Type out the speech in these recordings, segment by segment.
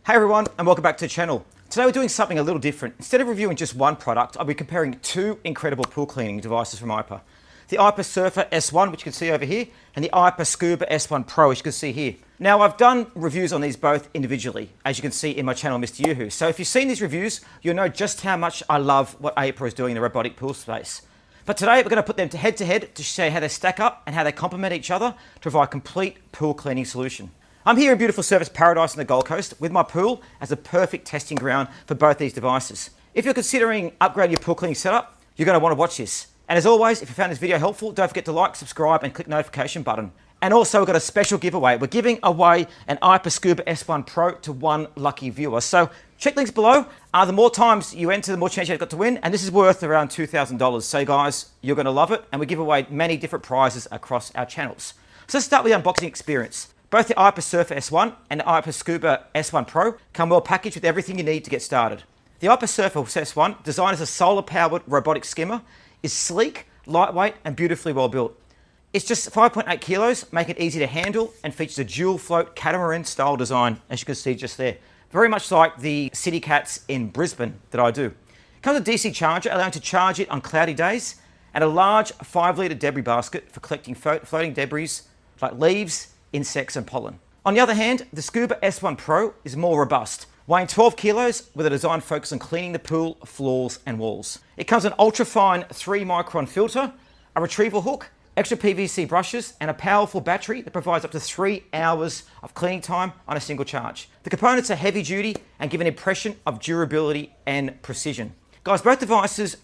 Hey everyone, and welcome back to the channel. Today we're doing something a little different. Instead of reviewing just one product, I'll be comparing two incredible pool cleaning devices from Aiper. The Aiper Surfer S1, which you can see over here, and the Aiper Scuba S1 Pro, which you can see here. Now I've done reviews on these both individually, as you can see in my channel, Mr. Yoo-Hoo. So if you've seen these reviews, you'll know just how much I love what Aiper is doing in the robotic pool space. But today we're going to put them head to head to show how they stack up and how they complement each other to provide a complete pool cleaning solution. I'm here in beautiful Surfers Paradise on the Gold Coast with my pool as a perfect testing ground for both these devices. If you're considering upgrading your pool cleaning setup, you're going to want to watch this. And as always, if you found this video helpful, don't forget to like, subscribe and click the notification button. And also we've got a special giveaway. We're giving away an Aiper Scuba S1 Pro to one lucky viewer. So check links below. The more times you enter, the more chance you've got to win. And this is worth around $2,000. So guys, you're going to love it. And we give away many different prizes across our channels. So let's start with the unboxing experience. Both the Aiper Surfer S1 and the Aiper Scuba S1 Pro come well packaged with everything you need to get started. The Aiper Surfer S1, designed as a solar-powered robotic skimmer, is sleek, lightweight, and beautifully well built. It's just 5.8 kilos, making it easy to handle, and features a dual float catamaran-style design, as you can see just there. Very much like the City Cats in Brisbane that I do. It comes with a DC charger, allowing you to charge it on cloudy days, and a large 5-litre debris basket for collecting floating debris like leaves, insects and pollen. On the other hand, the Scuba S1 Pro is more robust, weighing 12 kilos with a design focused on cleaning the pool, floors and walls. It comes with an ultra-fine 3-micron filter, a retrieval hook, extra PVC brushes and a powerful battery that provides up to 3 hours of cleaning time on a single charge. The components are heavy duty and give an impression of durability and precision. Guys, both devices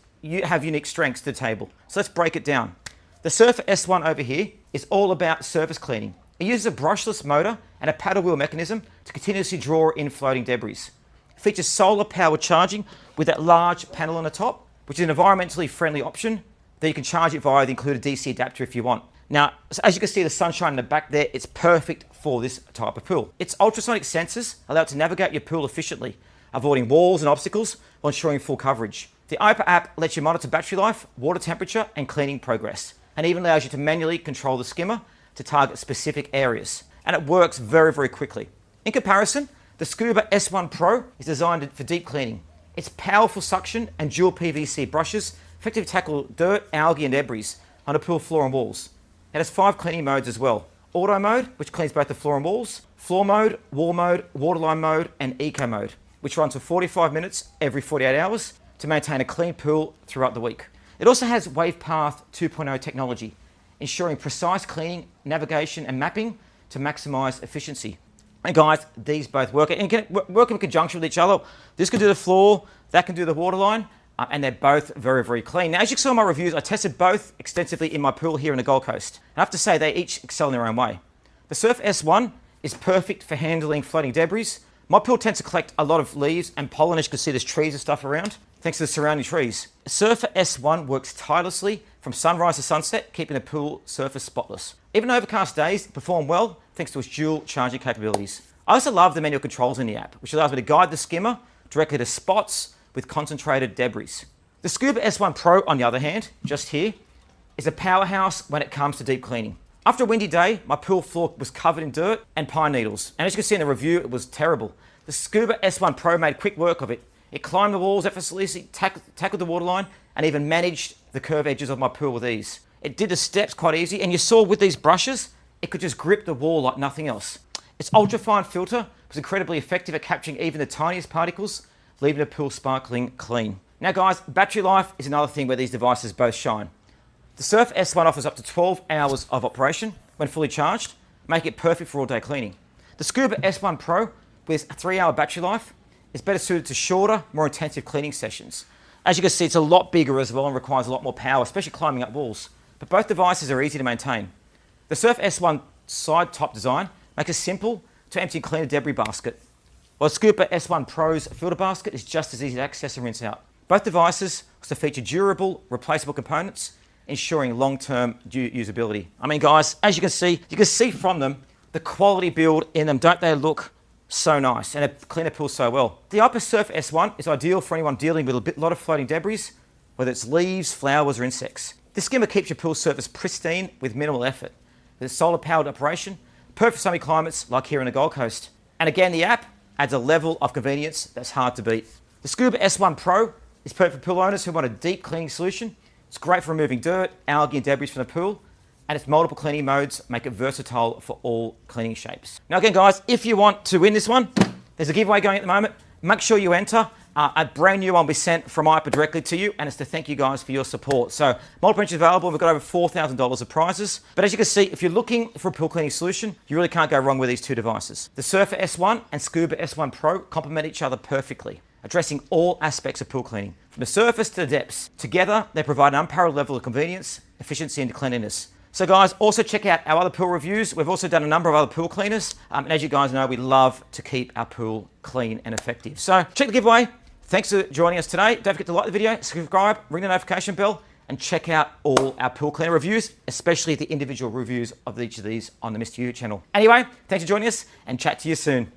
have unique strengths to the table, so let's break it down. The Surfer S1 over here is all about surface cleaning. It uses a brushless motor and a paddle wheel mechanism to continuously draw in floating debris. It features solar powered charging with that large panel on the top, which is an environmentally friendly option that you can charge it via the included DC adapter if you want. Now, as you can see the sunshine in the back there, it's perfect for this type of pool. Its ultrasonic sensors allow it to navigate your pool efficiently, avoiding walls and obstacles while ensuring full coverage. The Aiper app lets you monitor battery life, water temperature, and cleaning progress, and even allows you to manually control the skimmer to target specific areas. And it works very, very quickly. In comparison, the Scuba S1 Pro is designed for deep cleaning. Its powerful suction and dual PVC brushes effectively tackle dirt, algae and debris on the pool floor and walls. It has 5 cleaning modes as well. Auto mode, which cleans both the floor and walls, floor mode, wall mode, waterline mode, and eco mode, which runs for 45 minutes every 48 hours to maintain a clean pool throughout the week. It also has WavePath 2.0 technology, ensuring precise cleaning, navigation and mapping to maximize efficiency. And guys, these both work and can work in conjunction with each other. This can do the floor, that can do the waterline, and they're both very, very clean. Now, as you saw in my reviews, I tested both extensively in my pool here in the Gold Coast. And I have to say, they each excel in their own way. The Surf S1 is perfect for handling floating debris. My pool tends to collect a lot of leaves and pollen, as you can see there's trees and stuff around, thanks to the surrounding trees. Surfer S1 works tirelessly from sunrise to sunset, keeping the pool surface spotless. Even on overcast days, it performs well thanks to its dual charging capabilities. I also love the manual controls in the app, which allows me to guide the skimmer directly to spots with concentrated debris. The Scuba S1 Pro, on the other hand, just here, is a powerhouse when it comes to deep cleaning. After a windy day, my pool floor was covered in dirt and pine needles. And as you can see in the review, it was terrible. The Scuba S1 Pro made quick work of it. It climbed the walls effortlessly, tackled the waterline, and even managed the curved edges of my pool with ease. It did the steps quite easy, and you saw with these brushes, it could just grip the wall like nothing else. Its ultra-fine filter was incredibly effective at capturing even the tiniest particles, leaving the pool sparkling clean. Now guys, battery life is another thing where these devices both shine. The Surf S1 offers up to 12 hours of operation when fully charged, making it perfect for all-day cleaning. The Scuba S1 Pro, with a 3-hour battery life, is better suited to shorter, more intensive cleaning sessions. As you can see, it's a lot bigger as well and requires a lot more power, especially climbing up walls. But both devices are easy to maintain. The Surf S1 side top design makes it simple to empty and clean a debris basket, while the Scuba S1 Pro's filter basket is just as easy to access and rinse out. Both devices also feature durable, replaceable components, ensuring long-term usability. I mean, guys, as you can see from them, the quality build in them, don't they look so nice, and they clean the pool so well. The Aiper Surf S1 is ideal for anyone dealing with a lot of floating debris, whether it's leaves, flowers, or insects. This skimmer keeps your pool surface pristine with minimal effort. With its solar-powered operation, perfect for sunny climates like here in the Gold Coast. And again, the app adds a level of convenience that's hard to beat. The Scuba S1 Pro is perfect for pool owners who want a deep cleaning solution. It's great for removing dirt, algae and debris from the pool, and its multiple cleaning modes make it versatile for all cleaning shapes. Now again guys, if you want to win this one, there's a giveaway going at the moment. Make sure you enter. A brand new one will be sent from Aiper directly to you, and it's to thank you guys for your support. So multiple entries available. We've got over $4,000 of prizes. But as you can see, if you're looking for a pool cleaning solution, you really can't go wrong with these two devices. The Surfer S1 and Scuba S1 Pro complement each other perfectly, addressing all aspects of pool cleaning, from the surface to the depths. Together, they provide an unparalleled level of convenience, efficiency, and cleanliness. So guys, also check out our other pool reviews. We've also done a number of other pool cleaners. And as you guys know, we love to keep our pool clean and effective. So check the giveaway. Thanks for joining us today. Don't forget to like the video, subscribe, ring the notification bell, and check out all our pool cleaner reviews, especially the individual reviews of each of these on the Mr. U channel. Anyway, thanks for joining us, and chat to you soon.